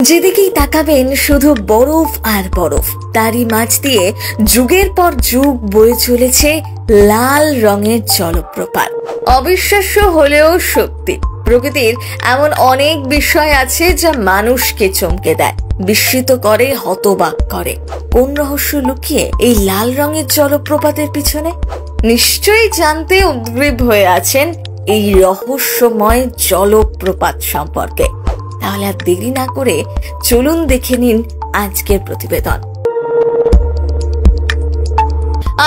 যেদিকেই তাকাবেন শুধু বরফ আর বরফ, তারই মাঝ দিয়ে যুগের পর যুগ বয়ে চলেছে লাল রঙের জলপ্রপাত। অবিশ্বাস্য হলেও সত্যি, প্রকৃতির এমন অনেক বিষয় আছে যা মানুষকে চমকে দেয়, বিস্মিত করে, হতবাক করে। কোন রহস্য লুকিয়ে এই লাল রঙের জলপ্রপাতের পিছনে? নিশ্চয়ই জানতে উদ্গ্রীব হয়ে আছেন এই রহস্যময় জলপ্রপাত সম্পর্কে। তাহলে আর দেরি না করে চলুন দেখে নিন আজকের প্রতিবেদন।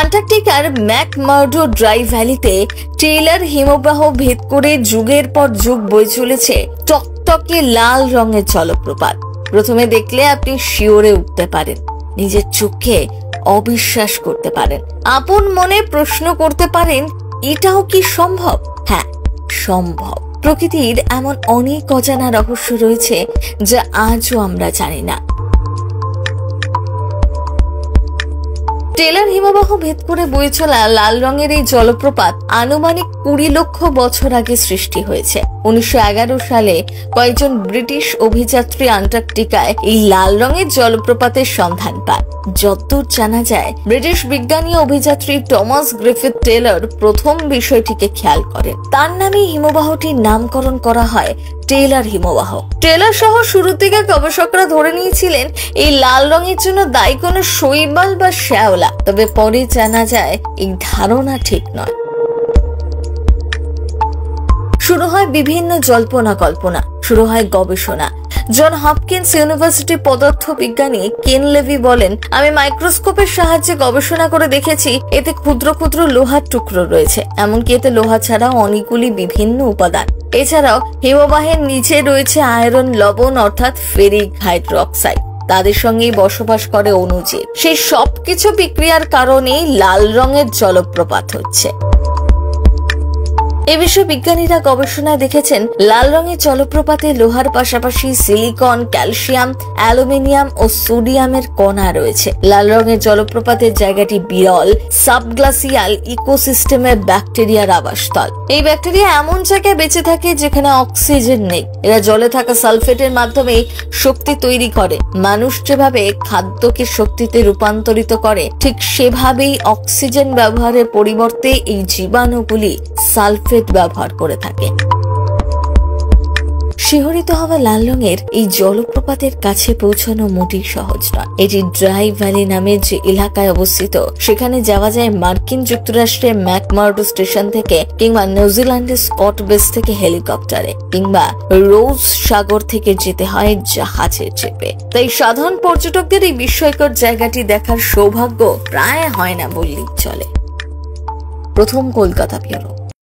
আন্টার্কটিকার ম্যাকমার্ডো ড্রাই ভ্যালিতে টেইলর হিমবাহ ভেদ করে যুগের পর যুগ বয়ে চলেছে টকটকে লাল রঙের জলপ্রপাত। প্রথমে দেখলে আপনি শিওরে উঠতে পারেন, নিজের চোখে অবিশ্বাস করতে পারেন, আপন মনে প্রশ্ন করতে পারেন, এটাও কি সম্ভব? হ্যাঁ, সম্ভব। প্রকৃতির এমন অনেক অজানা রহস্য রয়েছে যা আজও আমরা জানি না। টেইলর হিমবাহ ভেদ করে বয়ে চলা লাল রঙের এই জলপ্রপাত আনুমানিক 20 লক্ষ বছর আগে সৃষ্টি হয়েছে। 1911 সালে কয়েকজন ব্রিটিশ অভিযাত্রী আন্টার্কটিকায় এই লাল রঙের জলপ্রপাতের সন্ধান পান। যতদূর জানা যায়, ব্রিটিশ বিজ্ঞানী অভিযাত্রী টমাস গ্রিফিথ টেইলর প্রথম বিষয়টিকে খেয়াল করেন। তার নামে হিমবাহটির নামকরণ করা হয় টেইলর হিমবাহ। টেইলর সহ শুরুর দিকে গবেষকরা ধরে নিয়েছিলেন এই লাল রঙের জন্য দায়ী কোনো শৈবাল বা শ্যাওলা, তবে পরে জানা যায় এই ধারণা ঠিক নয়। শুরু হয় বিভিন্ন জল্পনা কল্পনা, শুরু হয় গবেষণা। জন হপকিন্স ইউনিভার্সিটি পদার্থ বিজ্ঞানী কেন লেভি বলেন, আমি মাইক্রোস্কোপের সাহায্যে গবেষণা করে দেখেছি এতে ক্ষুদ্র ক্ষুদ্র লোহার টুকরো রয়েছে, এমনকি এতে লোহা ছাড়াও অনেকগুলি বিভিন্ন উপাদান। এছাড়াও হিমবাহের নিচে রয়েছে আয়রন লবণ অর্থাৎ ফেরিক হাইড্রোক্সাইড, তাদের সঙ্গেই বসবাস করে অণুজীব। সেই সবকিছু বিক্রিয়ার কারণেই লাল রঙের জলপ্রপাত হচ্ছে। এ বিষয়ে বিজ্ঞানীরা গবেষণায় দেখেছেন লাল রঙের জলপ্রপাতে লোহার পাশাপাশি সিলিকন, ক্যালসিয়াম, অ্যালুমিনিয়াম ও সোডিয়ামের কণা রয়েছে। লাল রঙের জলপ্রপাতের জায়গাটি বিরল সাবগ্লাসিয়াল ইকোসিস্টেমের ব্যাকটেরিয়ার আবাসস্থল। এই ব্যাকটেরিয়া এমন জায়গায় বেঁচে থাকে যেখানে অক্সিজেন নেই। এরা জলে থাকা সালফেটের মাধ্যমে শক্তি তৈরি করে। মানুষ যেভাবে খাদ্যকে শক্তিতে রূপান্তরিত করে, ঠিক সেভাবেই অক্সিজেন ব্যবহারের পরিবর্তে এই জীবাণুগুলি সালফেট ব্যবহার করে থাকে। শিহরিত হওয়া লাল রঙের এই জলপ্রপাতের কাছে পৌঁছানো মোটেই সহজ নয়। এটি ড্রাই ভ্যালি নামে যে এলাকায় অবস্থিত, সেখানে যাওয়া যায় মার্কিন যুক্তরাষ্ট্রের ম্যাকমার্ডো স্টেশন থেকে, কিংবা নিউজিল্যান্ডের স্কট বেস থেকে হেলিকপ্টারে, কিংবা রোজ সাগর থেকে যেতে হয় জাহাজে চেপে। তাই সাধারণ পর্যটকদের এই বিস্ময়কর জায়গাটি দেখার সৌভাগ্য প্রায় হয় না বললেই চলে। প্রথম কলকাতা ব্যুরো।